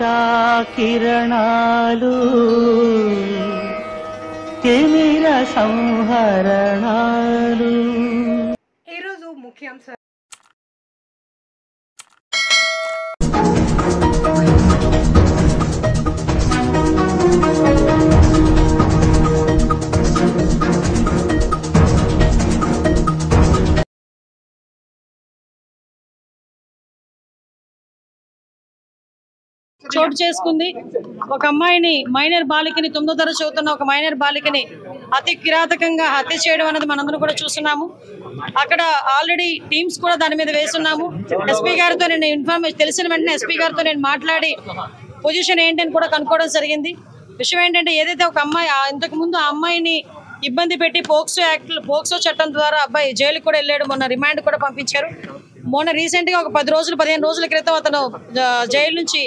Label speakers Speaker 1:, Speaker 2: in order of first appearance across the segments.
Speaker 1: ఆశా కిరణాలు తిమిర సంహరణాలు.
Speaker 2: ఈరోజు ముఖ్యాంశాలు.
Speaker 3: చోటు చేసుకుంది. ఒక అమ్మాయిని మైనర్ బాలికని 9వ తరగతి చదువుతున్న ఒక మైనర్ బాలికని అతి కిరాతకంగా హత్య చేయడం అనేది మనందరం కూడా చూస్తున్నాము. అక్కడ ఆల్రెడీ టీమ్స్ కూడా దాని మీద వేస్తున్నాము. ఎస్పీ గారితో నేను ఇన్ఫర్మేషన్ తెలిసిన వెంటనే ఎస్పీ గారితో నేను మాట్లాడి పొజిషన్ ఏంటని కూడా కనుక్కోవడం జరిగింది. విషయం ఏంటంటే ఏదైతే ఒక అమ్మాయి ఇంతకు ముందు ఆ అమ్మాయిని ఇబ్బంది పెట్టి పోక్సో చట్టం ద్వారా అబ్బాయి జైలుకి కూడా వెళ్ళాడు. మొన్న రిమాండ్ కూడా పంపించారు. మొన్న రీసెంట్ గా ఒక 15 రోజుల క్రితం అతను జైలు నుంచి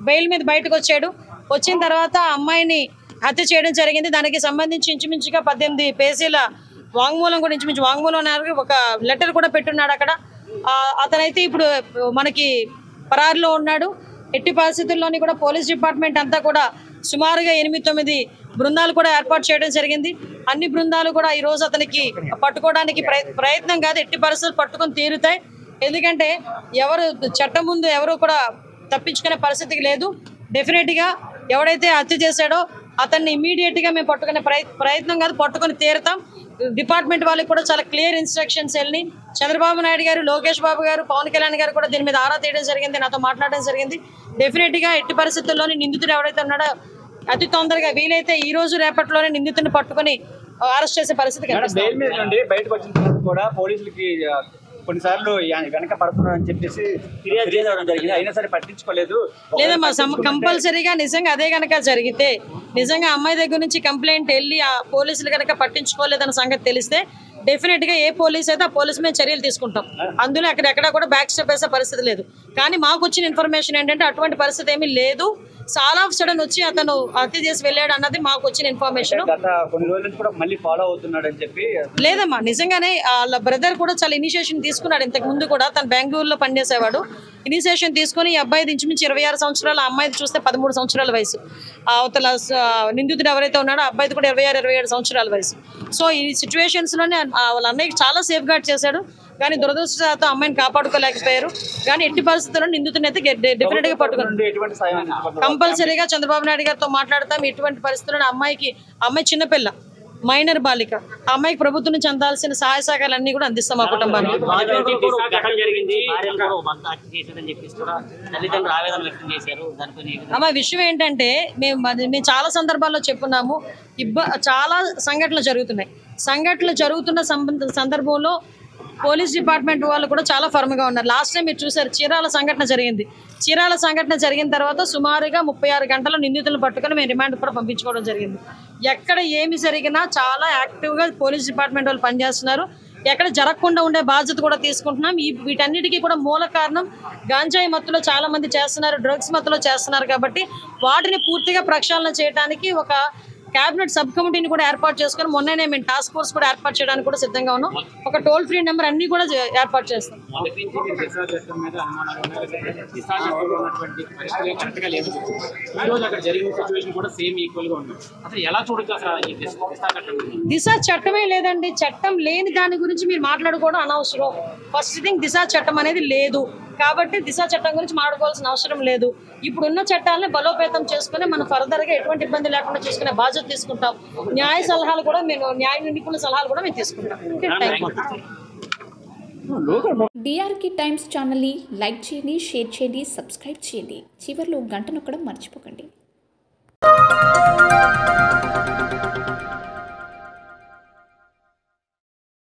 Speaker 3: బెయిల్ మీద బయటకు వచ్చాడు. వచ్చిన తర్వాత ఆ అమ్మాయిని హత్య చేయడం జరిగింది. దానికి సంబంధించి ఇంచుమించుగా 18 పేజీల వాంగ్మూలం కూడా ఇంచుమించు వాంగ్మూలం ఒక లెటర్ కూడా పెట్టున్నాడు అక్కడ. అతనైతే ఇప్పుడు మనకి పరారులో ఉన్నాడు. ఎట్టి పరిస్థితుల్లోని కూడా పోలీస్ డిపార్ట్మెంట్ అంతా కూడా సుమారుగా 8-9 బృందాలు కూడా ఏర్పాటు చేయడం జరిగింది. అన్ని బృందాలు కూడా ఈ రోజు అతనికి పట్టుకోవడానికి ప్రయత్నం కాదు, ఎట్టి పరిస్థితులు పట్టుకొని తీరుతాయి. ఎందుకంటే ఎవరు చట్టం ముందు ఎవరు కూడా తప్పించుకునే పరిస్థితికి లేదు. డెఫినెట్గా ఎవడైతే హత్య చేశాడో అతన్ని ఇమీడియట్గా మేము పట్టుకునే ప్రయత్నం కాదు, పట్టుకొని తీరుతాం. డిపార్ట్మెంట్ వాళ్ళకి కూడా చాలా క్లియర్ ఇన్స్ట్రక్షన్స్ వెళ్ళి చంద్రబాబు నాయుడు గారు, లోకేష్ బాబు గారు, పవన్ కళ్యాణ్ గారు కూడా దీని మీద ఆరా తీయడం జరిగింది, నాతో మాట్లాడడం జరిగింది. డెఫినెట్గా ఎట్టి పరిస్థితుల్లోని నిందితుడు ఎవరైతే ఉన్నాడో అతి తొందరగా వీలైతే ఈ రోజు రేపట్లోనే నిందితుడిని పట్టుకొని అరెస్ట్ చేసే పరిస్థితి
Speaker 4: కొన్నిసార్లు వెనక పడుతున్నారని చెప్పేసి ఫిర్యాదు చేయడం జరిగింది. అయినా సరే పట్టించుకోలేదు.
Speaker 3: లేదమ్మా, కంపల్సరీగా నిజంగా అదే కనుక జరిగితే, నిజంగా అమ్మాయి దగ్గర నుంచి కంప్లైంట్ వెళ్ళి ఆ పోలీసులు కనుక పట్టించుకోలేదన్న సంగతి తెలిస్తే డెఫినెట్ గా ఏ పోలీస్ అయితే ఆ పోలీస్ మీద చర్యలు తీసుకుంటాం. అందులో ఎక్కడ కూడా బ్యాక్ స్టెప్ వేసే పరిస్థితి లేదు. కానీ మాకు వచ్చిన ఇన్ఫర్మేషన్ ఏంటంటే అటువంటి పరిస్థితి ఏమీ లేదు. చాలా ఆఫ్ సడన్ వచ్చి అతను హత్య చేసి వెళ్ళాడు అన్నది మాకు వచ్చిన ఇన్ఫర్మేషన్. లేదమ్మా, నిజంగానే వాళ్ళ బ్రదర్ కూడా చాలా ఇనిషియేషన్ తీసుకున్నాడు. ఇంతకు ముందు కూడా తను బెంగళూరులో పనిచేసేవాడు. ఇనిషియేషన్ తీసుకుని ఈ అబ్బాయి ఇంచుమించి 26 సంవత్సరాలు, అమ్మాయిది చూస్తే 13 సంవత్సరాల వయసు. అవతల నిందితుడు ఎవరైతే ఉన్నాడో అబ్బాయిది కూడా 26-27 సంవత్సరాల వయసు. సో ఈ సిచ్యువేషన్స్ లోనే వాళ్ళ అన్నయ్యకి చాలా సేఫ్ గార్డ్ చేశాడు. కానీ దురదృష్టంతో అమ్మాయిని కాపాడుకోలేకపోయారు. కానీ ఎట్టి పరిస్థితుల్లో నిందితుని అయితే డెఫినెట్ గా పట్టుకున్నారు. కంపల్సరీగా చంద్రబాబు నాయుడు గారితో మాట్లాడతాం. ఇటువంటి పరిస్థితుల్లో అమ్మాయి చిన్నపిల్ల, మైనర్ బాలిక, ఆ అమ్మాయికి ప్రభుత్వం నుంచి అందాల్సిన సహాయ సహకారాలు అన్ని కూడా అందిస్తాం మా కుటుంబానికి. అమ్మ విషయం ఏంటంటే మేము చాలా సందర్భాల్లో చెప్పున్నాము, చాలా సంఘటనలు జరుగుతున్న సందర్భంలో పోలీస్ డిపార్ట్మెంట్ వాళ్ళు కూడా చాలా ఫర్మ్గా ఉన్నారు. లాస్ట్ టైం మీరు చూసారు, చీరాల సంఘటన జరిగిన తర్వాత సుమారుగా 36 గంటల నిందితులను పట్టుకొని మేము రిమాండ్ కూడా పంపించుకోవడం జరిగింది. ఎక్కడ ఏమి జరిగినా చాలా యాక్టివ్గా పోలీస్ డిపార్ట్మెంట్ వాళ్ళు పనిచేస్తున్నారు. ఎక్కడ జరగకుండా ఉండే బాధ్యత కూడా తీసుకుంటున్నాం. వీటన్నిటికీ కూడా మూల కారణం గాంజాయి మత్తులో చాలా మంది చేస్తున్నారు, డ్రగ్స్ మత్తులో చేస్తున్నారు. కాబట్టి వాటిని పూర్తిగా ప్రక్షాళన చేయడానికి ఒక క్యాబినెట్ సబ్ కమిటీని కూడా ఏర్పాటు చేసుకుని మొన్ననే మేము టాస్క్ ఫోర్స్ కూడా ఏర్పాటు చేయడానికి కూడా సిద్ధంగా ఉన్నాం. ఒక టోల్ ఫ్రీ నెంబర్ అన్ని కూడా ఏర్పాటు చేస్తాం. దిశ చట్టమే లేదండి. చట్టం లేని దాని గురించి మీరు మాట్లాడుకోవడం అనవసరం. ఫస్ట్ థింగ్, దిశ చట్టం అనేది లేదు కాబట్టి దిశ చట్టం గురించి మాట్లాడుకోవాల్సిన అవసరం లేదు. ఇప్పుడున్న చట్టాలను బలోపేతం చేసుకుని మనం ఫర్దర్ గా ఎటువంటి ఇబ్బంది లేకుండా చూసుకునే బాధ్యత తీసుకుంటాం. న్యాయ నిపుణుల సలహాలు కూడా మేము తీసుకుంటాం.
Speaker 5: డిఆర్కే టైమ్స్ ఛానల్ని లైక్ చేయండి, షేర్ చేయండి, సబ్స్క్రైబ్ చేయండి. చివర్లో గంట నొక్కడం మర్చిపోకండి.